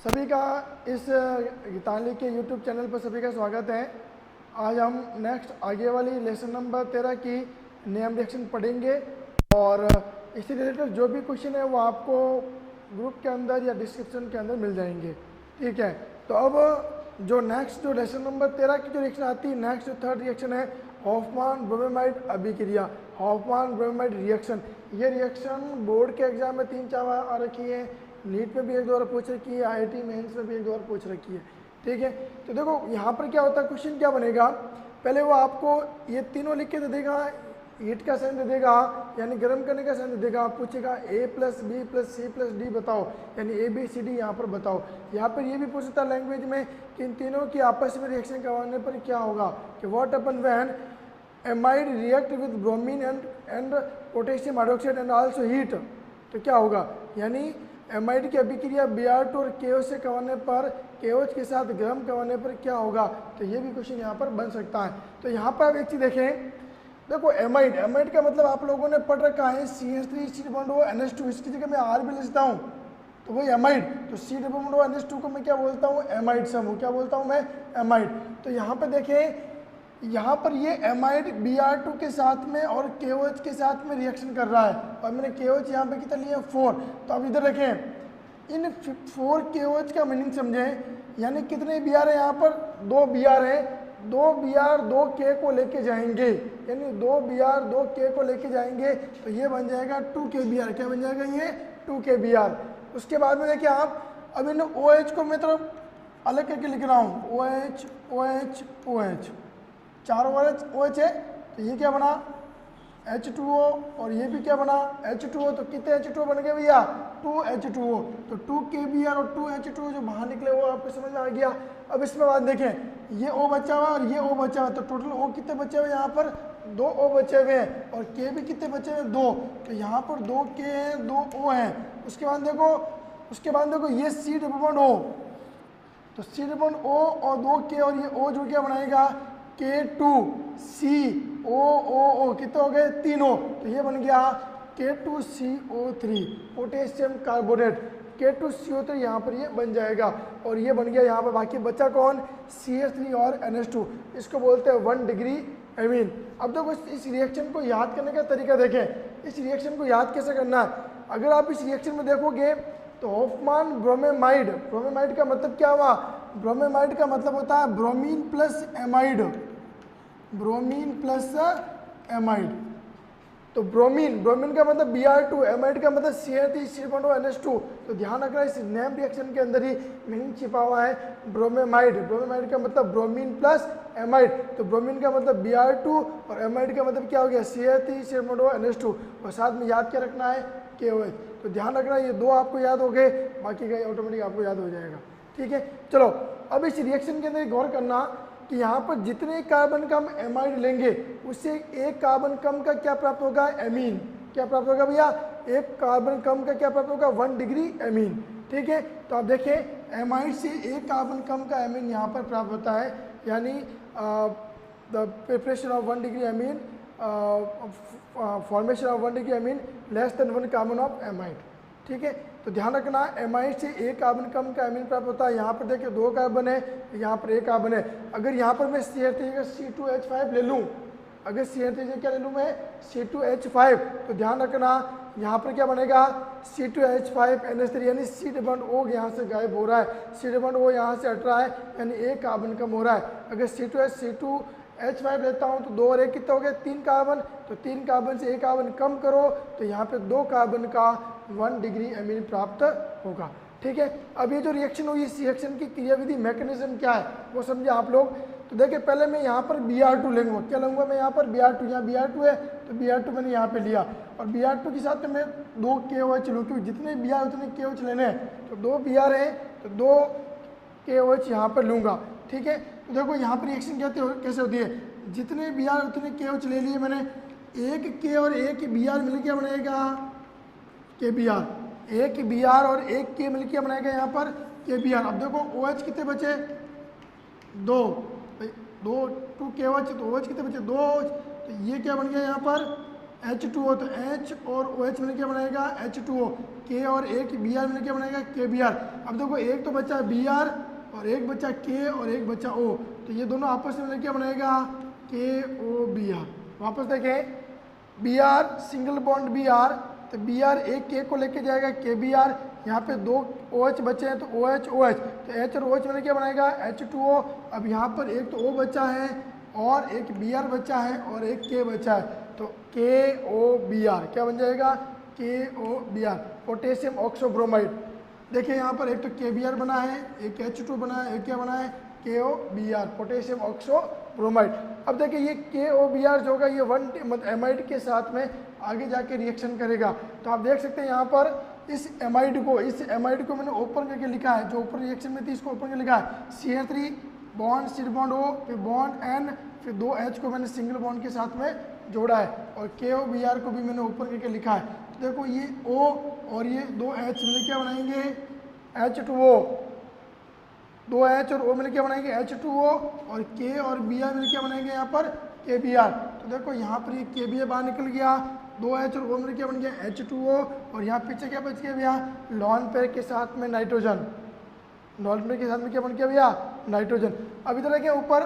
सभी का इस गीतांजलि के YouTube चैनल पर सभी का स्वागत है। आज हम नेक्स्ट आगे वाली लेसन नंबर 13 की नेम रिएक्शन पढ़ेंगे और इसी रिलेटेड जो भी क्वेश्चन है वो आपको ग्रुप के अंदर या डिस्क्रिप्शन के अंदर मिल जाएंगे। ठीक है, तो अब जो नेक्स्ट जो लेसन नंबर 13 की जो रिएक्शन आती है, नेक्स्ट जो थर्ड रिएक्शन है हॉफमान ब्रोमेमाइड अभिक्रिया, हॉफमान ब्रोमेमाइड रिएक्शन। ये रिएक्शन बोर्ड के एग्जाम में 3-4 बार आ रखी है, नीट में भी एक दो बार पूछ रखी है, IIT मेंस में भी एक दो बार पूछ रखी है। ठीक है, तो देखो यहाँ पर क्या होता है, क्वेश्चन क्या बनेगा, पहले वो आपको ये तीनों लिख के दे देगा, हीट का साइन दे देगा यानी गर्म करने का साइन दे देगा, पूछेगा A + B + C + D बताओ, यानी ABCD यहाँ पर बताओो। यहाँ पर ये भी पूछ सकता है लैंग्वेज में कि इन तीनों की आपस में रिएक्शन करवाने पर क्या होगा, कि what happen when amide react with bromine and potassium hydroxide and also heat, तो क्या होगा, यानी एमाइड की अभिक्रिया Br2 और KOH से करवाने पर, KOH के साथ गर्म करवाने पर क्या होगा, तो ये भी क्वेश्चन यहाँ पर बन सकता है। तो यहाँ पर आप एक चीज़ देखें, देखो एमाइड, एमाइड का मतलब आप लोगों ने पढ़ रखा है CH3 NH2, इसकी जगह मैं R भी लिखता हूँ तो वही एमाइड, तो C NH2 को मैं क्या बोलता हूँ, एमाइड समूह, क्या बोलता हूँ मैं, एमाइड। तो यहाँ पर देखें, यहाँ पर ये एमाइड Br2 के साथ में और KOH के साथ में रिएक्शन कर रहा है और मैंने KOH यहाँ पे कितना लिया 4, तो अब इधर रखें, इन 4 KOH का मीनिंग समझें, यानी कितने Br है यहाँ पर, 2 Br है, 2 Br 2 K को लेके जाएंगे, यानी 2 Br 2 K को लेके जाएंगे तो ये बन जाएगा 2 KBr, क्या बन जाएगा ये 2 KBr। उसके बाद में देखिए आप, अब इन OH को मैं तो अलग करके लिख रहा हूँ, OH OH OH, चारों OH है, तो ये क्या बना H2O और ये भी क्या बना H2O, तो कितने H2O बन गए भैया, 2H2O, तो 2 KBr और 2 H2O जो बाहर निकले वो आपको समझ में आ गया। अब इसमें बात देखें, ये O बचा हुआ और ये O बचा हुआ, तो टोटल O कितने बचे हुए यहाँ पर, 2 O बचे हुए हैं और K भी कितने बचे हुए, 2, तो यहाँ पर 2 K हैं, 2 O हैं। उसके बाद देखो ये C⋯O, तो C⋯O और 2 K और ये O जो क्या बनाएगा K2COOO, कितने हो गए, 3 O, तो ये बन गया K2CO3 पोटेशियम कार्बोनेट, K2CO3 यहाँ पर ये बन जाएगा और ये बन गया यहाँ पर, बाकी बचा कौन, CH3 और NH2, इसको बोलते हैं 1 डिग्री एमीन। अब देखो इस रिएक्शन को याद करने का तरीका देखें, इस रिएक्शन को याद कैसे करना है, अगर आप इस रिएक्शन में देखोगे तो हॉफमान ब्रोमेमाइड, ब्रोमेमाइड का मतलब क्या हुआ, ब्रोमेमाइड का मतलब होता है bromine plus amide, bromine plus amide, तो ब्रोमीन का मतलब Br2, एमाइड का मतलब CH3 तो ध्यान रखना इस नेम रिएक्शन के अंदर ही मीनिंग छिपा हुआ है ब्रोमेमाइड, ब्रोमेमाइड का मतलब ब्रोमीन प्लस एमाइड, तो ब्रोमीन का मतलब Br2 और एमाइड का मतलब क्या हो गया CH3 और साथ में याद क्या रखना है KOH, तो ध्यान रखना ये दो आपको याद हो गए, बाकी का ऑटोमेटिक आपको याद हो जाएगा। ठीक है, चलो अब इस रिएक्शन के अंदर गौर करना कि यहाँ पर जितने कार्बन का हम एमाइड लेंगे उससे एक कार्बन कम का क्या प्राप्त होगा, एमीन, क्या प्राप्त होगा भैया, एक कार्बन कम का क्या प्राप्त होगा, 1 डिग्री एमीन। ठीक है, तो आप देखें एमाइड से एक कार्बन कम का एमीन यहाँ पर प्राप्त होता है, यानी the preparation of 1 degree amine, formation of 1 degree amine less than 1 carbon of amide. ठीक है, तो ध्यान रखना एमाइड से एक कार्बन कम का एमीन प्राप्त होता है, यहाँ पर देखिए 2 कार्बन है, यहाँ पर 1 कार्बन है, अगर यहाँ पर मैं CH3 का C2H5 ले लूँ, अगर CH3 से क्या ले लूँ मैं C2H5, तो ध्यान रखना यहाँ पर क्या बनेगा C2H5NH3, यानी C⋯O यहाँ से गायब हो रहा है, C⋯O यहाँ से हट रहा है, यानी एक कार्बन कम हो रहा है। अगर C2H5 लेता हूँ तो 2 और 1 कितना हो गया, 3 कार्बन, तो 3 कार्बन से 1 कार्बन कम करो तो यहाँ पे 2 कार्बन का 1 डिग्री एमीन प्राप्त होगा। ठीक है, अब ये जो रिएक्शन हुई इस रिएक्शन की क्रियाविधि मैकेनिज्म क्या है वो समझे आप लोग। तो देखिए पहले मैं यहाँ पर Br2 लूँगा, क्या लूँगा मैं यहाँ पर Br2, यहाँ Br2 है तो Br2 मैंने यहाँ पे लिया और Br2 के साथ में 2 KOH लूँ, क्योंकि जितने Br उतने KOH लेने हैं, तो 2 Br हैं तो 2 KOH यहाँ पर लूँगा। ठीक है, तो देखो यहाँ पर रिएक्शन कैसे होती है, जितने Br उतने KOH ले लिए मैंने, एक K और एक Br मिल के बनेगा KBr, एक Br और एक K मिल के बनाएगा यहाँ पर KBr। अब देखो OH कितने बचे, 2 KOH, तो OH कितने बचे 2 OH, तो ये क्या बन गया यहाँ पर H2O, तो H और OH मिलकर क्या बनाएगा H2O, K और एक Br मिलकर क्या बनाएगा KBr। अब देखो एक तो बचा Br और एक बचा K और एक बचा O, तो ये दोनों आपस में मिलकर क्या बनाएगा KOBr। वापस देखें Br सिंगल बॉन्ड Br, तो Br एक K को लेके जाएगा KBr, यहाँ पे दो OH बचे हैं तो OH OH, तो H और OH मिलकर क्या बनाएगा H2O। अब यहाँ पर एक तो O बचा है और एक Br बचा है और एक K बचा है, तो KOBr क्या बन जाएगा KOBr, पोटेशियम ऑक्सोब्रोमाइड। देखिए यहाँ पर एक तो KBr बना है, एक H2 बना है, एक क्या बना है KOBr, पोटेशियम ऑक्सोब्रोमाइड। अब देखिए ये KOBr जो होगा ये 1 एमाइड के साथ में आगे जाके रिएक्शन करेगा। तो आप देख सकते हैं यहाँ पर इस एमाइड को मैंने ओपन करके लिखा है, जो ऊपर रिएक्शन में थी इसको ओपन करके लिखा है CH3 बॉन्ड सिर बॉन्ड O, फिर बॉन्ड N, फिर 2 H को मैंने सिंगल बॉन्ड के साथ में जोड़ा है, और KOBr को भी मैंने ओपन करके लिखा है। तो देखो ये O और ये 2 H मिलकर क्या बनाएंगे H2O, 2 H और O मिलकर क्या बनाएंगे H2O, और K और Br मिलकर क्या बनाएंगे यहाँ पर KBr। तो देखो यहाँ पर ये KBr बाहर निकल गया, 2 H और O मिलकर क्या बन गया H2O, और यहाँ पीछे क्या बच गया भैया लॉन पेयर के साथ में नाइट्रोजन, लॉन पेयर के साथ में क्या बन गया भैया नाइट्रोजन। अब इधर देखिए ऊपर,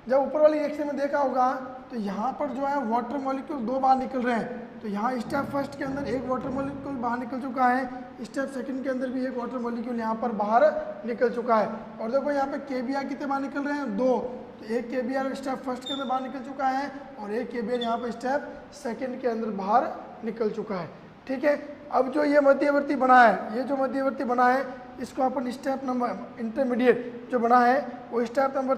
जब ऊपर वाली रिएक्शन में देखा होगा तो यहाँ पर जो है वाटर मॉलिक्यूल 2 बाहर निकल रहे हैं, तो यहाँ स्टेप फर्स्ट के अंदर एक वाटर मॉलिक्यूल बाहर निकल चुका है, स्टेप सेकंड के अंदर भी एक वाटर मॉलिक्यूल यहाँ पर बाहर निकल चुका है। और देखो यहाँ पे KBr कितने बाहर निकल रहे हैं 2, तो एक KBr स्टेप फर्स्ट के अंदर बाहर निकल चुका है और एक KBr यहाँ पर स्टेप सेकेंड के अंदर बाहर निकल चुका है। ठीक है, अब जो ये मध्यवर्ती बना है, ये जो मध्यवर्ती बना है इसको अपन स्टेप नंबर इंटरमीडिएट जो बना है वो स्टेप नंबर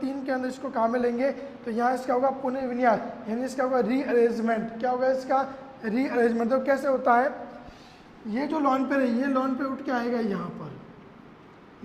3 के अंदर इसको काम में लेंगे। तो यहाँ इसका होगा पुनर्विन्यास, यानी इसका होगा रीअरेंजमेंट। क्या होगा इसका रीअरेंजमेंट, तो कैसे होता है, ये जो लॉन पेयर है ये लॉन पे उठ के आएगा यहाँ पर,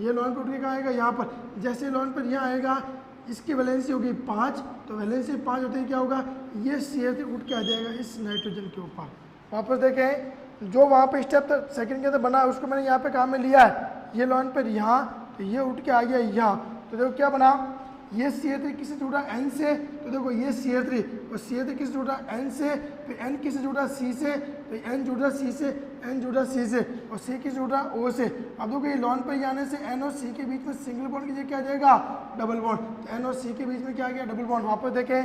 ये लॉन पे उठ के आएगा यहाँ पर, जैसे लॉन पेयर यहाँ आएगा इसकी वैलेंसी होगी 5, तो वैलेंसी 5 होते ही क्या होगा ये CH3 उठ के आ जाएगा इस नाइट्रोजन के ऊपर। वापस देखें जो वहाँ पे स्टेप सेकंड के अंदर बना है उसको मैंने यहाँ पे काम में लिया है, ये लॉन पेयर यहाँ, तो ये उठ के आ गया यहाँ, तो देखो क्या बना ये CH3 किससे जुड़ा N से, तो देखो ये CH3 और CH3 किससे जुड़ा N से, फिर N किससे जुड़ा C से, तो N जुड़ा C से, N जुड़ा C से, और C किससे जुड़ा O से। अब देखो ये लॉन पर आने से N और C के बीच में सिंगल बॉन्ड की जगह क्या आ जाएगा डबल बॉन्ड, तो N और C के बीच में क्या आ गया डबल बॉन्ड। वापस देखें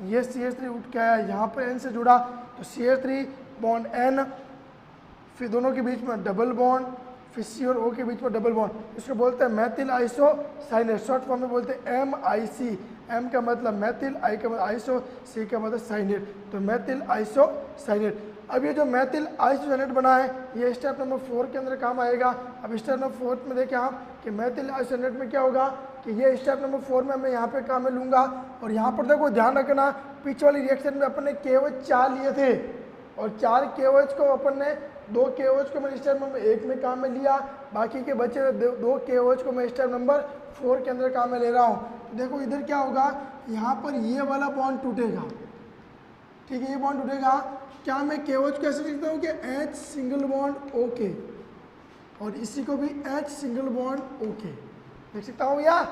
ये CH3 उठ के आया यहाँ पर N से जुड़ा, तो CH3 बॉन्ड N, फिर दोनों के बीच में डबल बॉन्ड, फिर C और O के बीच में डबल बॉन्ड, इसको बोलते हैं मैथिल आइसोसाइनेट, शॉर्ट फॉर्म में बोलते हैं MIC। M का मतलब मैथिल, I का मतलब आइसो, C का मतलब साइनेट, तो मैथिल आइसोसाइनेट। अब ये जो मैथिल आइसोसाइनेट बना है ये स्टेप नंबर 4 के अंदर काम आएगा। अब स्टेप नंबर 4 में देखें आप कि मैथिल आइसोसाइनेट में क्या होगा कि ये स्टेप नंबर 4 में मैं यहाँ पे काम में लूँगा, और यहाँ पर देखो ध्यान रखना पीछे वाली रिएक्शन में अपन ने KOH 4 लिए थे, और 4 KOH को अपन ने 2 KOH को मैं स्टेप नंबर 1 में काम में लिया, बाकी के बचे हुए 2 KOH को मैं स्टेप नंबर 4 के अंदर काम में ले रहा हूँ। तो देखो इधर क्या होगा, यहाँ पर ये वाला बॉन्ड टूटेगा, ठीक है ये बॉन्ड टूटेगा। क्या मैं KOH कैसे लिखता हूँ कि H सिंगल बॉन्ड OK, और इसी को भी H सिंगल बॉन्ड OK लिख सकता हूँ या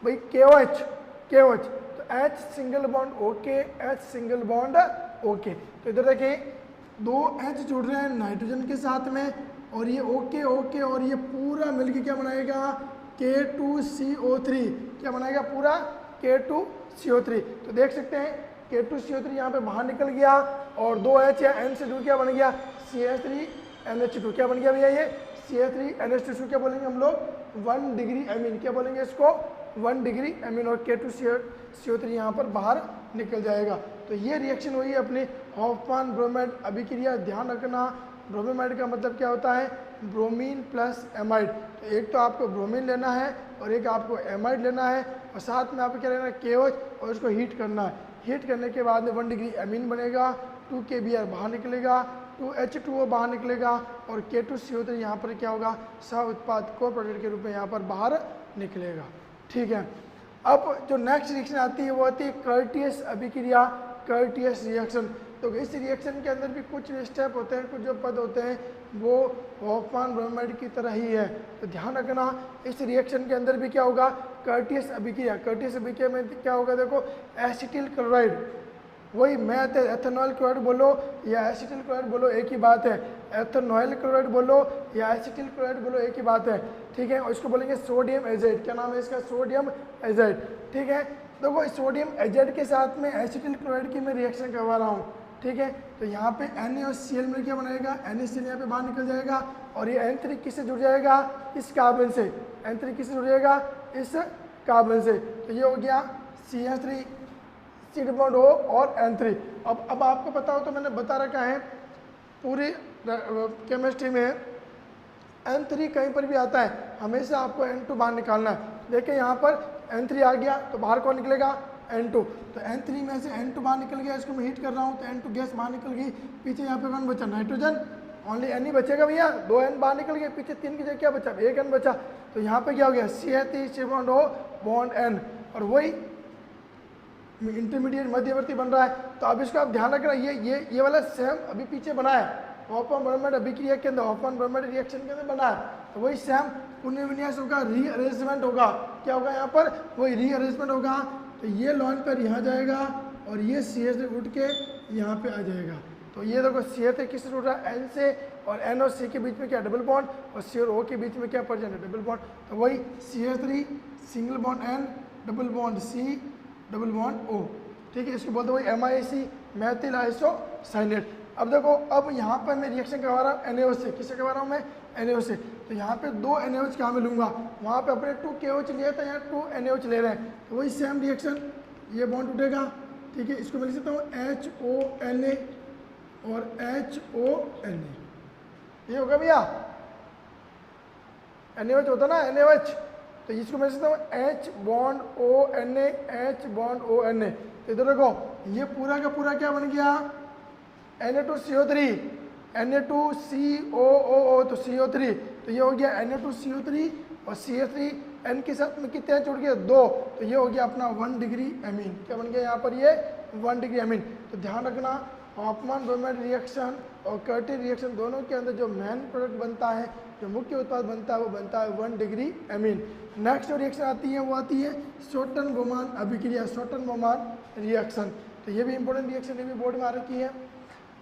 भाई KOH तो H single bond OK, H single bond OK। तो इधर देखिए 2 H जुड़ रहे हैं नाइट्रोजन के साथ में, और ये OK और ये पूरा मिलके क्या बनाएगा K2CO3, क्या बनाएगा पूरा K2CO3। तो देख सकते हैं K2CO3 यहाँ पे बाहर निकल गया, और 2 H या N से जुड़ क्या बन गया CH3NH2, क्या बन गया भैया ये CH3NH2, क्या बोलेंगे हम लोग 1 डिग्री एमीन, क्या बोलेंगे इसको 1 डिग्री एमीन, और K2CO3 यहाँ पर बाहर निकल जाएगा। तो ये रिएक्शन हुई है अपनी हॉफमैन ब्रोमाइड अभिक्रिया। ध्यान रखना ब्रोमीमाइड का मतलब क्या होता है ब्रोमीन प्लस एमाइड। तो एक तो आपको ब्रोमीन लेना है और एक आपको एमाइड लेना है, और साथ में आपको क्या लेना है KOH, और इसको हीट करना है। हीट करने के बाद में 1 डिग्री एमीन बनेगा, 2 KBr बाहर निकलेगा, 2 H2O बाहर निकलेगा, और K2CO3 यहाँ पर क्या होगा सह उत्पाद को प्रोडक्ट के रूप में यहाँ पर बाहर निकलेगा। ठीक है, अब जो नेक्स्ट रिएक्शन आती है वो आती है कर्टियस अभिक्रिया, कर्टियस रिएक्शन। तो इस रिएक्शन के अंदर भी कुछ स्टेप होते हैं, कुछ जो पद होते हैं वो हॉफमैन ब्रोमाइड की तरह ही है। तो ध्यान रखना इस रिएक्शन के अंदर भी क्या होगा कर्टियस अभिक्रिया। कर्टियस अभिक्रिया में क्या होगा देखो एसिटिल क्लोराइड, वही मैथ एथेनॉल क्लोराइड बोलो या एसिटिल क्लोराइड बोलो एक ही बात है, एथेनॉल क्लोराइड बोलो या एसिटिल क्लोराइड बोलो एक ही बात है, ठीक है। और इसको बोलेंगे सोडियम एजाइड, क्या नाम है इसका, सोडियम एजाइड, ठीक है। देखो सोडियम एजाइड के साथ में एसिटिल क्लोराइड की मैं रिएक्शन करवा रहा हूँ, ठीक है। तो यहाँ पे NaCl मिल क्या बनाएगा, NaCl यहाँ पे बाहर निकल जाएगा और ये N3 किससे जुड़ जाएगा, इस कार्बन से, N3 किससे जुड़ जाएगा, इस कार्बन से। तो ये हो गया CH3 सिड बॉन्ड O और N3। अब आपको पता हो तो मैंने बता रखा है पूरी केमिस्ट्री में N3 कहीं पर भी आता है हमेशा आपको N2 बाहर निकालना है। देखिए यहाँ पर N3 आ गया तो बाहर कौन निकलेगा, N2। तो N3 में से N2 बाहर निकल गया, इसको मैं हीट कर रहा हूँ तो N2 गैस बाहर निकल गई, पीछे यहाँ पे कौन बचा, नाइट्रोजन, ओनली N ही बचेगा भैया, 2 N बाहर निकल गए, पीछे 3 की जगह क्या बचा, 1 N बचा। तो यहाँ पे क्या हो गया, CH3 bond O bond N, और वही इंटरमीडिएट मध्यवर्ती बन रहा है। तो अब इसको आप ध्यान रखना, ये वाला सेम अभी पीछे बना है, हॉफमैन ब्रोमाइड अभिक्रिया के अंदर, हॉफमैन ब्रोमाइड रिएक्शन के अंदर बना है। तो वही सेम पुनर्विन्यास होगा, रीअरेंजमेंट होगा, क्या होगा यहाँ पर, वही रीअरेंजमेंट होगा। तो ये लॉन्च पर यहाँ जाएगा और ये CH3 उठ के यहाँ पे आ जाएगा। तो ये देखो CH3 किससे जुड़ रहा है, N से, और N और C के बीच में क्या डबल बॉन्ड, और C और O के बीच में क्या पड़ जाएगा, डबल बॉन्ड। तो वही CH3 single bond N double bond C double bond O, ठीक है। इसको बोलते वही MIC मैथिल आइसोसाइनेट। अब देखो अब यहाँ पर मैं रिएक्शन करवा रहा हूँ NaOH से, किससे करवा रहा हूँ मैं, NaOH से। तो यहाँ पे 2 NaOH कहाँ में लूँगा, वहाँ पे अपने 2 KOH लिया था, यहाँ 2 NaOH ले रहे हैं। तो वही सेम रिएक्शन, ये बॉन्ड उठेगा, ठीक है। इसको मैं लिख सकता हूँ HONa और HONa, ये होगा भैया, NaOH होता ना, NaOH। तो इसको मैं लिख सकता हूँ H bond ONa, H bond ONa। तो इधर देखो ये पूरा का पूरा क्या बन गया, Na2CO3, Na2COOO, तो CO3, तो ये हो गया Na2CO3 और CH3 N के साथ में कितने जुड़ गए, 2। तो ये हो गया अपना 1 डिग्री एमीन, क्या बन गया यहाँ पर, ये 1 डिग्री एमीन। तो ध्यान रखना हॉफमैन ब्रोमाइड रिएक्शन और कर्टिन रिएक्शन दोनों के अंदर जो मेन प्रोडक्ट बनता है, जो मुख्य उत्पाद बनता है, वो बनता है 1 डिग्री एमीन। नेक्स्ट जो रिएक्शन आती है वो आती है शॉर्टन बोमान अभिक्रिया, शॉर्टन बोमान रिएक्शन। तो ये भी इंपॉर्टेंट रिएक्शन, ये भी बोर्ड में आ रखी है।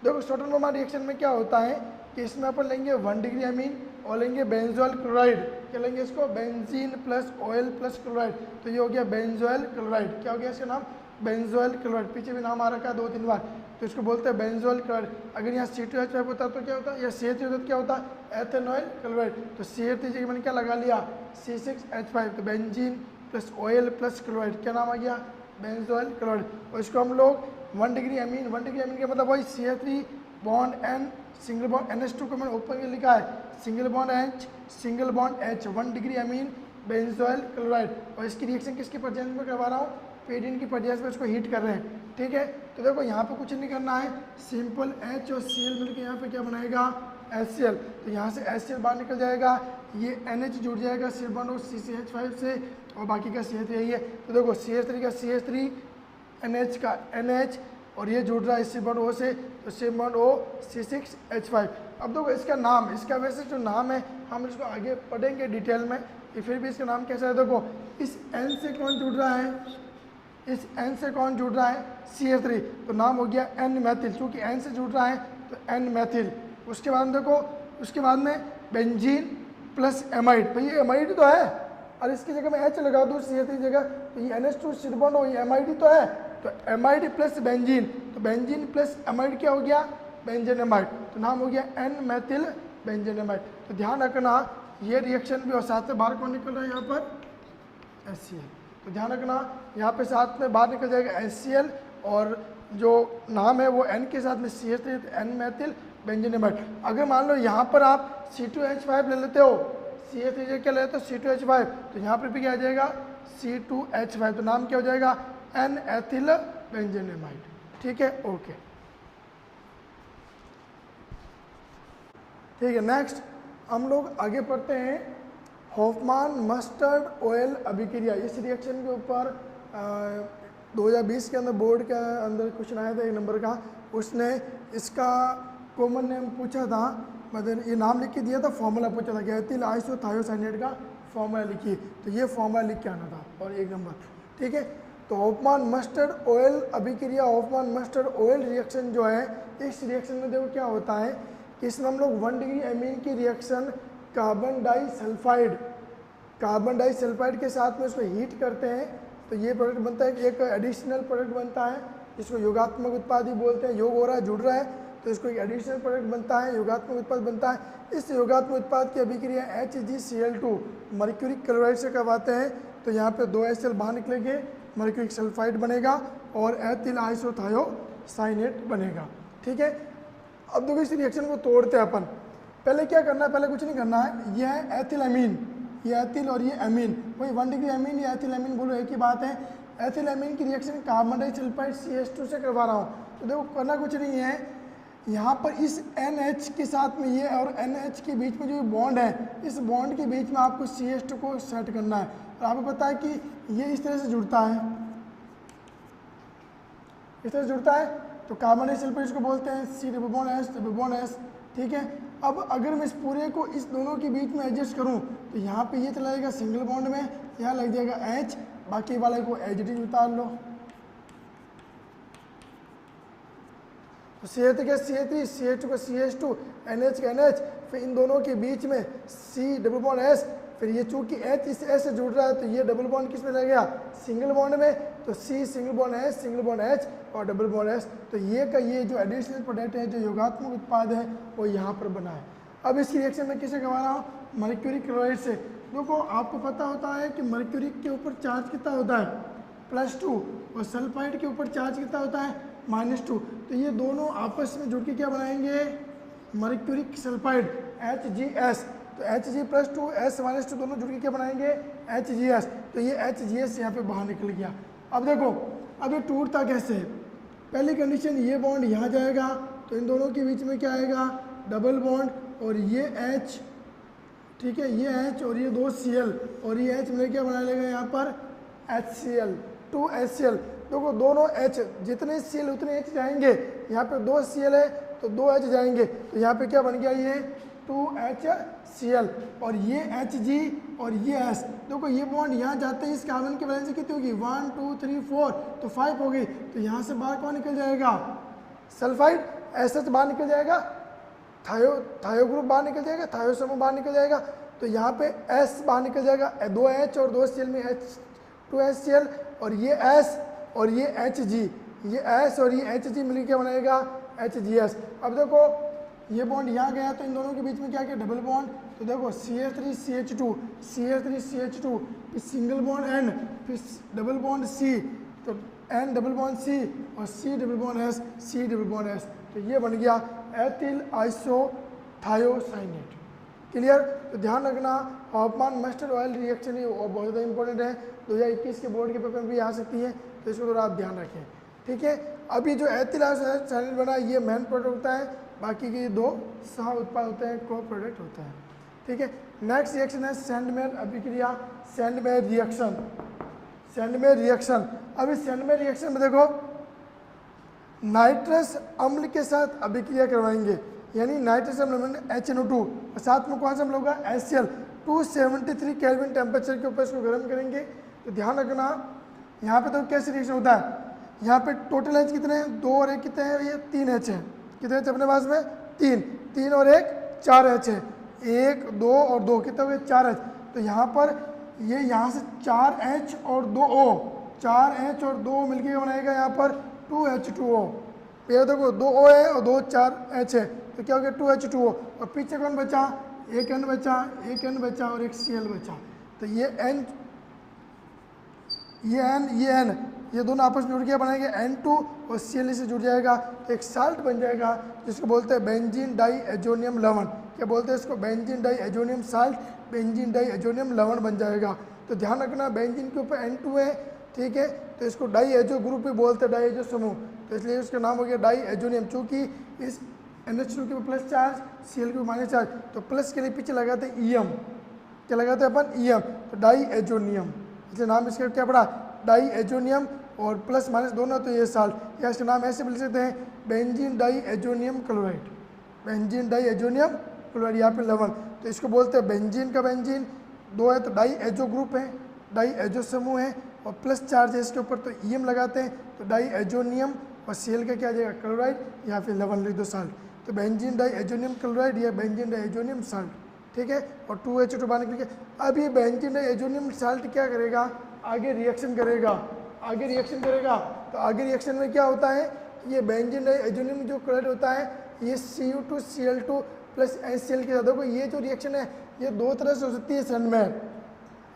देखो शॉर्टन बोमान रिएक्शन में क्या होता है कि इसमें अपन लेंगे 1 डिग्री एमीन और लेंगे बेंजोइल क्लोराइड, क्या लेंगे इसको, benzene plus oil plus chloride. तो ये हो गया बेंजोइल क्लोराइड, क्या हो गया इसका नाम, बेंजोइल क्लोराइड। पीछे भी नाम आ रखा है 2-3 बार, तो इसको बोलते हैं बेंजोइल क्लोराइड। अगर यहाँ C2H5 होता तो क्या होता, या CH3 होता तो क्या होता, एथेनॉइल क्लोराइड। तो CH3 जगह मैंने क्या लगा लिया, C6H5, तो benzene plus oil plus chloride, क्या नाम आ गया, बेंजोइल क्लोराइड। और इसको हम लोग 1 डिग्री एमीन, 1 डिग्री एमीन का मतलब वही CH3 bond N single bond NH2 को मैंने ऊपर लिखा है, single bond H single bond H, 1 degree amine benzoyl chloride. और इसकी रिएक्शन किसके प्रेजेंस में करवा रहा हूँ, पेडिन की प्रेजेंस में इसको हीट कर रहे हैं, ठीक है। तो देखो यहाँ पे कुछ नहीं करना है, सिंपल H और Cl मिलकर यहाँ पे क्या बनाएगा, HCl। तो यहाँ से HCl बाहर निकल जाएगा, ये NH जुड़ जाएगा सिर बॉन्ड और CH5 से, और बाकी का CH3 यही है। तो देखो CH3 का CH3, NH का NH, और ये जुड़ रहा है सिर बॉन्ड O से, तो सिर बॉन्ड O C6H5। अब देखो इसका नाम, इसका वैसे जो नाम है हम इसको आगे पढ़ेंगे डिटेल में, कि फिर भी इसका नाम कैसा है। देखो इस N से कौन जुड़ रहा है, इस N से कौन जुड़ रहा है, CH3, तो नाम हो गया N मैथिल, क्योंकि N से जुड़ रहा है तो N मैथिल। उसके बाद में देखो, उसके बाद में बेंजीन प्लस एमाइड, भाई ये एमाइड तो है, और इसकी जगह मैं H लगा दूँ CH3 जगह, तो ये NH2 सिड बॉन्ड हो, ये एमाइड तो है, तो एमाइड प्लस बेंजीन, तो बेंजीन प्लस एमाइड क्या हो गया, बेंजीन एमाइड, तो नाम हो गया N मैथिल बेंजीन एमाइड। तो ध्यान रखना ये रिएक्शन भी, और साथ में बाहर कौन निकल रहा है यहाँ पर, HCl। तो ध्यान रखना यहाँ पे साथ में बाहर निकल जाएगा HCl, और जो नाम है वो N के साथ में CH3, तो N मैथिल बेंजीन एमाइड। अगर मान लो यहाँ पर आप C2H5 ले लेते हो, CH3 क्या ले लेते हो, C2H5, तो यहाँ पर भी क्या आ जाएगा, C2H5, तो नाम क्या हो जाएगा, N एथिल बेंजीन एमाइड, ठीक है, ओके। ठीक है, नेक्स्ट हम लोग आगे पढ़ते हैं हॉफमैन मस्टर्ड ऑयल अभिक्रिया। इस रिएक्शन के ऊपर 2020 के अंदर बोर्ड के अंदर क्वेश्चन आया था 1 नंबर का, उसने इसका कॉमन नेम पूछा था, मतलब ये नाम लिख के दिया था, फॉर्मूला पूछा था कि एथिल आइसोथायोसाइनेट का फॉर्मूला लिखिए, तो ये फॉर्मूला लिख के आना था और 1 नंबर, ठीक है। तो होफमान मस्टर्ड ऑयल अभिक्रिया, होफमान मस्टर्ड ऑयल रिएक्शन जो है, इस रिएक्शन में देखो क्या होता है कि इसमें हम लोग 1 डिग्री एमीन की रिएक्शन कार्बन डाइसल्फाइड के साथ में उसको हीट करते हैं, तो ये प्रोडक्ट बनता है, एक एडिशनल प्रोडक्ट बनता है जिसको योगात्मक उत्पाद ही बोलते हैं। योग हो रहा है, जुड़ रहा है, तो इसको एक एडिशनल प्रोडक्ट बनता है, योगात्मक उत्पाद बनता है। इस योगात्मक उत्पाद की अभिक्रिया HgCl2 मर्क्यूरिक क्लोराइड से करवाते हैं, तो यहाँ पे 2 HCl बाहर निकलेंगे, मर्क्यूरिक सल्फाइड बनेगा और एथिल आइसोथायोसाइनेट बनेगा। ठीक है, अब देखो इस रिएक्शन को तोड़ते हैं अपन। पहले क्या करना है, पहले कुछ नहीं करना है, ये है एथिल अमीन, ये एथिल और ये अमीन, वही 1 डिग्री अमीन या एथिल अमीन बोलो एक ही बात है। एथिल अमीन की रिएक्शन कार्बन डाइसल्फाइड CH2 से करवा रहा हूँ, तो देखो करना कुछ नहीं है, यहाँ पर इस NH के साथ में ये और NH के बीच में जो बॉन्ड है, इस बॉन्ड के बीच में आपको CH2 को सेट करना है। और आपको पता है कि ये इस तरह से जुड़ता है, इस तरह से जुड़ता है, तो कार्बन डाइसल्फाइड इसको बोलते हैं C डबल बॉन्ड S। ठीक है, अब अगर मैं इस पूरे को इस दोनों के बीच में एडजस्ट करूं, तो यहाँ पे ये चला जाएगा सिंगल बॉन्ड में, यहाँ लग जाएगा H, बाकी वाले को एडिटिव उतार लो, तो CH3 का CH3, CH2 का CH2, NH का NH, फिर इन दोनों के बीच में C डबल बॉन्ड S, फिर ये चूंकि H इस S से जुड़ रहा है, तो ये डबल बॉन्ड किस में लग गया, सिंगल बॉन्ड में, तो C single bond S, single bond H और डबल बॉन्ड S, तो ये का ये जो एडिशनल प्रोडक्ट है, जो योगात्मक उत्पाद है, वो यहाँ पर बना है। अब इसकी रिएक्शन में किसे करवा रहा हूँ, मर्क्यूरिक क्लोराइड से। देखो आपको पता होता है कि मर्क्यूरिक के ऊपर चार्ज कितना होता है, +2, और सल्फाइड के ऊपर चार्ज कितना होता है, -2, तो ये दोनों आपस में जुड़ के क्या बनाएंगे, मर्क्यूरिक सल्फाइड HgS, तो Hg+2 S-2 दोनों जुड़ के क्या बनाएंगे, HgS, तो ये HgS यहाँ पे बाहर निकल गया। अब देखो अब ये टूटता कैसे है, पहली कंडीशन ये बॉन्ड यहाँ जाएगा, तो इन दोनों के बीच में क्या आएगा, डबल बॉन्ड, और ये H, ठीक है, ये H और ये 2 Cl, और ये H मिलकर क्या बना लेगा यहाँ पर HCl, 2 HCl। देखो दोनों H, जितने Cl उतने H जाएंगे, यहाँ पे 2 Cl है तो 2 H जाएंगे, तो यहाँ पे क्या बन गया, ये 2 HCl, और ये Hg और ये S। देखो ये बॉन्ड यहाँ जाते हैं, इस कार्बन की वैलेंसी कितनी होगी, 1 2 3 4, तो 5 हो गई, तो यहाँ से बाहर कौन निकल जाएगा, सल्फाइड, SH बाहर निकल जाएगा, थायो ग्रुप बाहर निकल जाएगा, थायो समूह बाहर निकल जाएगा, तो यहाँ पे S बाहर निकल जाएगा, 2 H और 2 Cl में H2 HCl, और ये S और ये Hg, ये S और ये Hg मिलकर क्या बनाएगा, HgS। अब देखो ये बॉन्ड यहाँ गया, तो इन दोनों के बीच में क्या किया, डबल बॉन्ड, तो देखो CH3 CH2, CH3 CH2, फिर सिंगल बॉन्ड N, फिर डबल बॉन्ड C, तो N डबल बॉन्ड C और C double bond S, C double bond S, तो ये बन गया एथिल आइसोथायोसाइनेट। क्लियर, तो ध्यान रखना होफमान मस्टर्ड ऑयल रिएक्शन ही और बहुत ज़्यादा इंपॉर्टेंट है, 2021 के बोर्ड के पेपर में भी आ सकती है, तो इसको थोड़ा आप ध्यान रखें। ठीक है, अभी जो एथिल आइसोथायोसाइनेट बना ये मेन प्रोडक्ट होता है, बाकी के 2 सह उत्पाद होते हैं, को प्रोडक्ट होता है। ठीक है, नेक्स्ट रिएक्शन है सैंडमेयर अभिक्रिया, सैंडमेयर रिएक्शन, सैंडमेयर रिएक्शन। अब इस सैंडमेयर रिएक्शन में देखो नाइट्रस अम्ल के साथ अभिक्रिया करवाएंगे, यानी नाइट्रस अम्ल में HNO2 और साथ में कौन सा अम्ल होगा, HCl, 273 केल्विन टेम्परेचर के ऊपर इसको गर्म करेंगे। तो ध्यान रखना यहाँ पे तो कैसे रिएक्शन होता है, यहाँ पे टोटल H कितने हैं, 2 और 1 कितने हैं, ये 3 H है, कितने H अपने पास में, 3 और 1 4 H है, 1 2 और 2 कितने हो गए, 4 H। तो यहाँ पर ये यहाँ से 4 H और 2 O, 4 H और 2 मिलके बनाएगा यहाँ पर 2H2O। ये देखो 2 O है और 2 4 H है, तो क्या हो गया 2H2O, और पीछे कौन बचा, एक N बचा, एक N बचा और एक Cl बचा, तो ये N, ये N, ये दोनों आपस में जुड़ के बनाएंगे N2 और Cl से जुड़ जाएगा, तो एक साल्ट बन जाएगा जिसको बोलते हैं बेंजीन डाई एजोनियम लवण। क्या बोलते हैं इसको, benzene diazonium salt, benzene diazonium लवण बन जाएगा। तो ध्यान रखना बेंजीन के ऊपर N2 है, ठीक है, तो इसको डाई एजो ग्रुप भी बोलते हैं, डाई एजो समूह, तो इसलिए उसका नाम हो गया डाई एजोनियम। चूँकि इस NH2 के ऊपर प्लस चार्ज, Cl के ऊपर माइनस चार्ज, तो प्लस के लिए पीछे लगाते हैं ईएम, क्या लगाते हैं अपन, ईएम, तो डाई एजोनियम, इसलिए नाम इसका क्या पड़ा, डाई एजोनियम, और प्लस माइनस दोनों, तो ये साल्ट, या इसका नाम ऐसे बोल सकते हैं benzene diazonium chloride, benzene diazonium chloride, यहाँ पे लवण, तो इसको बोलते हैं बेंजीन का बेंजीन, 2 है तो डाई एजो ग्रुप है, डाई एजो समूह है, और प्लस चार्ज है इसके ऊपर, तो EM लगाते हैं, तो डाई एजोनियम और Cl का क्या आ जाएगा क्लोराइड, या फिर लवण लिख दो साल्ट, तो बेंजीन डाई एजोनियम क्लोराइड या बेंजीन डाई एजोनियम साल्ट, ठीक है। और 2H2 बाहर निकल गया। अब ये बेंजीन डाई एजोनियम साल्ट क्या करेगा, आगे रिएक्शन करेगा, आगे रिएक्शन करेगा। तो आगे रिएक्शन में क्या होता है, ये बेंजीन डाई एजोनियम जो क्लोराइड होता है ये Cu2Cl2 प्लस HCl के साथ, देखो ये जो रिएक्शन है ये दो तरह से हो सकती है सन में।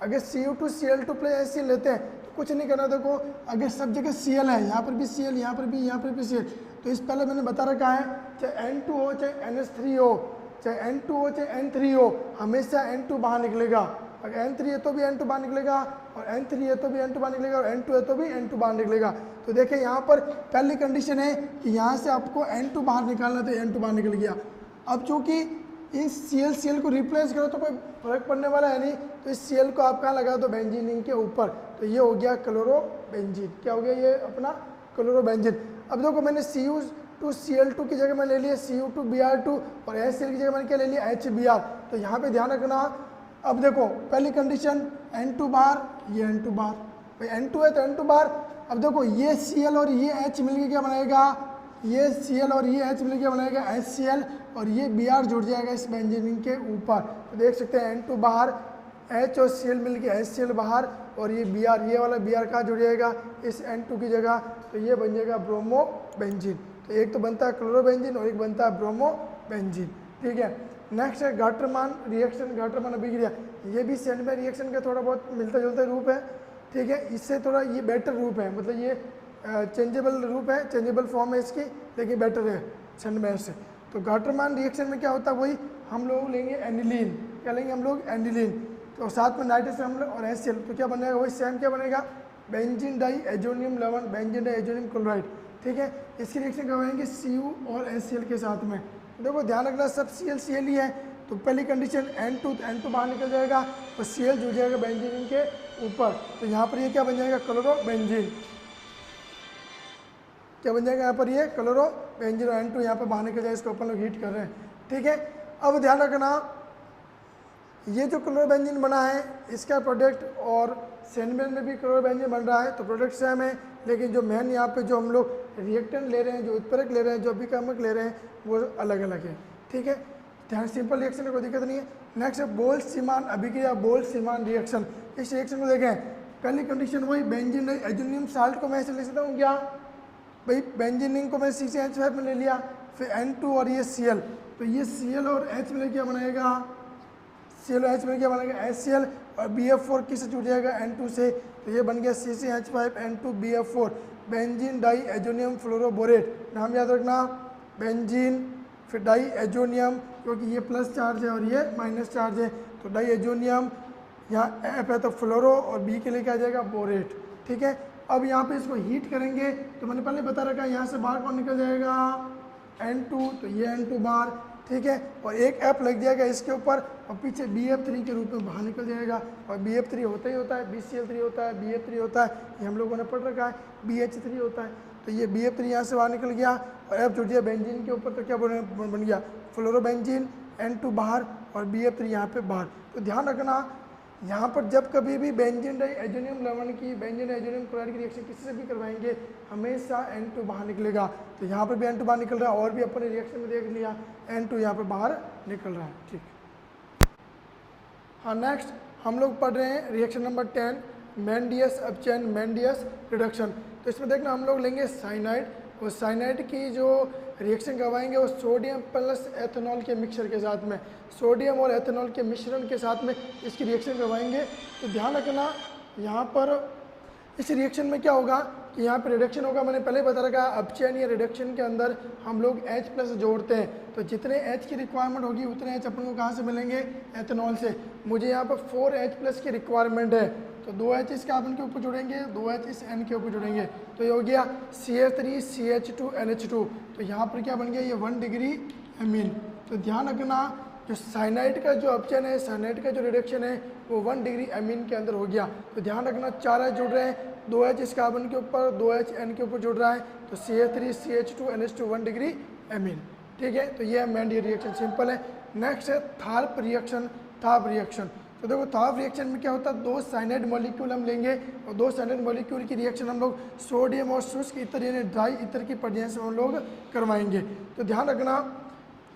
अगर Cu2Cl2 प्लस HCl लेते हैं तो कुछ नहीं करना, देखो अगर सब जगह Cl है, यहाँ पर भी Cl, यहाँ पर भी, यहाँ पर भी Cl, तो इस पहले मैंने बता रखा है चाहे N2 हो चाहे NH3 हो, चाहे N2 हो चाहे N3 हो, हमेशा N2 बाहर निकलेगा। अगर N3 है तो भी N2 बाहर निकलेगा, और N3 है तो भी N2 बाहर निकलेगा, और N2 है तो भी N2 बाहर निकलेगा। तो देखिए यहाँ पर पहली कंडीशन है कि यहाँ से आपको N2 बाहर निकालना, तो N2 बाहर निकल गया। अब चूंकि इस Cl को रिप्लेस करो तो कोई फर्क पड़ने वाला है नहीं, तो इस Cl को आप कहाँ लगा दो, बेंजीन रिंग के ऊपर, तो ये हो गया क्लोरोबेंजीन। क्या हो गया ये अपना क्लोरोबेंजीन। अब देखो मैंने Cu2Cl2 की जगह मैं ले लिया Cu2Br2, और HCl की जगह मैंने क्या ले लिया HBr। तो यहाँ पे ध्यान रखना, अब देखो पहली कंडीशन N2 बार, ये N2 बार, भाई N2 है तो N2 बार। अब देखो ये Cl और ये H मिलके क्या बनाएगा, ये Cl और ये H मिलके बनाएगा HCl, और ये Br जुड़ जाएगा इस बेंजीन रिंग के ऊपर। तो देख सकते हैं N2 बाहर, H और Cl मिलके HCl बाहर, और ये Br, ये वाला Br कहाँ जुड़ जाएगा इस N2 की जगह, तो ये बन जाएगा ब्रोमोबेंजीन। तो एक तो बनता है क्लोरोबेंजीन और एक बनता है ब्रोमोबेंजीन, ठीक है। नेक्स्ट है गाटरमान रिएक्शन, गाटरमान अभिक्रिया, ये भी सेंडमेयर रिएक्शन का थोड़ा बहुत मिलता जुलता रूप है, ठीक है। इससे थोड़ा ये बेटर रूप है, मतलब ये चेंजेबल रूप है, चेंजेबल फॉर्म है इसकी, लेकिन बेटर है सेंडमेयर से। तो गाटरमान रिएक्शन में क्या होता है, वही हम लोग लेंगे एनिलीन, क्या लेंगे हम लोग एनिलीन, तो साथ में नाइट्रस अम्ल और HCl, तो क्या बनेगा वही सेम क्या बनेगा, बेंजीन डाई एजोनियम लवण, बेंजीन डाई एजोनियम क्लोराइड, ठीक है। इसकी रिएक्शन करवाएंगे Cu और HCl के साथ में। देखो ध्यान रखना सब Cl ही है, तो पहली कंडीशन N2, तो N2 बाहर निकल जाएगा और Cl जुड़ जाएगा बेंजीन रिंग के ऊपर, तो यहाँ पर ये क्या बन जाएगा क्लोरोबेंजीन, क्या बन जाएगा यहाँ पर ये क्लोरोबेंजीन, और N2 यहाँ पर बाहर निकल जाएगा, इसको अपन लोग हीट कर रहे हैं, ठीक है। अब ध्यान रखना ये जो क्लोरोबेंजीन बना है इसका प्रोडक्ट और सेंडमेयर में भी क्लोरोबेंजीन बन रहा है, तो प्रोडक्ट सेम है, लेकिन जो मेन यहाँ पे जो हम लोग रिएक्टेंट ले रहे हैं, जो उत्प्रेरक ले रहे हैं, जो अभिक्रमक ले रहे हैं, वो अलग अलग है, ठीक है। ध्यान, सिंपल रिएक्शन में कोई दिक्कत नहीं है। नेक्स्ट है बोल्ट्जमान अभिक्रिया, बोल्ट्जमान रिएक्शन। इस रिएक्शन को देखें, पहली कंडीशन वही बेंजीन डाई एजोनियम साल्ट को मैं ऐसे लिख सकता हूँ क्या, भाई बेंजीन रिंग को मैं CCH5 में ले लिया, फिर N2 और ये Cl, तो ये Cl और H में क्या बनाएगा, Cl और H में क्या बनाएगा HCl, और BF4 किससे जुड़ जाएगा N2 से, तो ये बन गया CCH5 N2 BF4, benzene die azonium fluoroborate. नाम याद रखना, बेंजीन फिर डाई एजोनियम, क्योंकि ये प्लस चार्ज है और ये माइनस चार्ज है, तो डाई एजोनियम, यहाँ F है तो फ्लोरो, और B के लिए क्या आ जाएगा बोरेट, ठीक है। अब यहाँ पे इसको हीट करेंगे, तो मैंने पहले बता रखा है यहाँ से बाहर कौन निकल जाएगा N2, तो ये N2 बाहर, ठीक है, और एक F लग जाएगा इसके ऊपर, और पीछे BF3 के रूप में बाहर निकल जाएगा, और BF3 होता ही होता है, BCl3 होता है, BF3 होता है, ये हम लोगों ने पढ़ रखा है, BH3 होता है, तो ये BF3 यहाँ से बाहर निकल गया, और F जुड़ गया बेंजीन के ऊपर, तो क्या बन गया फ्लोरोबेंजीन, N2 बाहर और BF3 यहाँ पे बाहर। तो ध्यान रखना यहाँ पर जब कभी भी बेंजीन डाई एजोनियम लवण की, बेंजीन डाई एजोनियम क्लोराइड की रिएक्शन किसी से भी करवाएंगे, हमेशा N2 बाहर निकलेगा। तो यहाँ पर भी N2 बाहर निकल रहा है, और भी अपने रिएक्शन में देख लिया N2 यहाँ पर बाहर निकल रहा है, ठीक। हाँ, नेक्स्ट हम लोग पढ़ रहे हैं रिएक्शन नंबर 10, मेंडियस अपचेन मेंडियस रिडक्शन। तो इसमें देखना हम लोग लेंगे साइनाइड, और साइनाइड की जो रिएक्शन करवाएंगे वो सोडियम प्लस एथेनॉल के मिक्सचर के साथ में, सोडियम और एथेनॉल के मिश्रण के साथ में इसकी रिएक्शन करवाएंगे। तो ध्यान रखना यहाँ पर इस रिएक्शन में क्या होगा कि यहाँ पर रिडक्शन होगा, मैंने पहले बता रखा अपचेन या रिडक्शन के अंदर हम लोग H+ जोड़ते हैं, तो जितने H की रिक्वायरमेंट होगी उतने H अपन को कहाँ से मिलेंगे, एथेनॉल से। मुझे यहाँ पर 4H+ की रिक्वायरमेंट है, तो 2H इस कार्बन के ऊपर जुड़ेंगे, 2H इस N के ऊपर जुड़ेंगे, तो ये हो गया CH3CH2NH2। तो यहाँ पर क्या बन गया, ये 1 डिग्री एमीन। तो ध्यान रखना जो साइनाइड का जो अपचन है, साइनाइड का जो रिडक्शन है वो 1 डिग्री एमीन के अंदर हो गया। तो ध्यान रखना 4 H जुड़ रहे हैं, 2H इस कार्बन के ऊपर, 2H N के ऊपर जुड़ रहा है, तो CH3CH2NH2 1 डिग्री एमीन, ठीक है। तो ये मेंडियस रिएक्शन सिंपल है। नेक्स्ट है थार्प रिएक्शन, थार्प रिएक्शन। तो देखो थाव रिएक्शन में क्या होता है, 2 साइनाइड मॉलिक्यूल हम लेंगे और 2 साइनाइड मॉलिक्यूल की रिएक्शन हम लोग सोडियम और शुष्क ईथर यानी ड्राई ईथर की प्रेजेंस में हम लोग करवाएंगे। तो ध्यान रखना,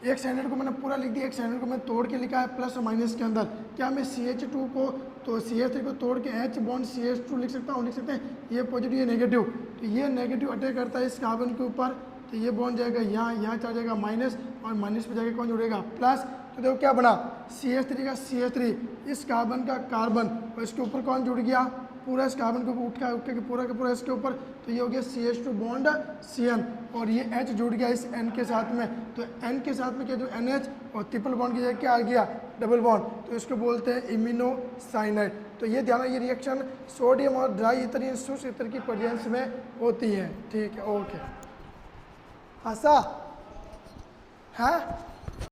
एक साइनाइड को मैंने पूरा लिख दिया, एक साइनाइड को मैं तोड़ के लिखा है प्लस और माइनस के अंदर। क्या मैं CH2 को तो CH3 को तोड़ के H बॉन्ड CH2 लिख सकता हूँ, लिख सकते हैं, ये पॉजिटिव ये नेगेटिव। तो ये नेगेटिव अटैक करता है इस कार्बन के ऊपर, तो ये बॉन्ड जाएगा यहाँ, यहाँ चला जाएगा माइनस और माइनस पे जाके कौन जुड़ेगा प्लस। तो देखो क्या बना, CH3 का CH3 इस कार्बन का कार्बन और इसके ऊपर कौन जुड़ गया, पूरा इस कार्बन के ऊपर उठ के पूरा का पूरा इसके ऊपर, तो ये हो गया CH2 बॉन्ड CN और ये H जुड़ गया इस N के साथ में। तो N के साथ में क्या जो NH और ट्रिपल बॉन्ड की जगह क्या आ गया डबल बॉन्ड, तो इसको बोलते हैं इम्यूनोसाइनाइड। तो ये ध्यान, ये रिएक्शन सोडियम और ड्राई ईथर यानी शुष्क ईथर की प्रेजेंस में होती है। ठीक है, ओके। आशा है।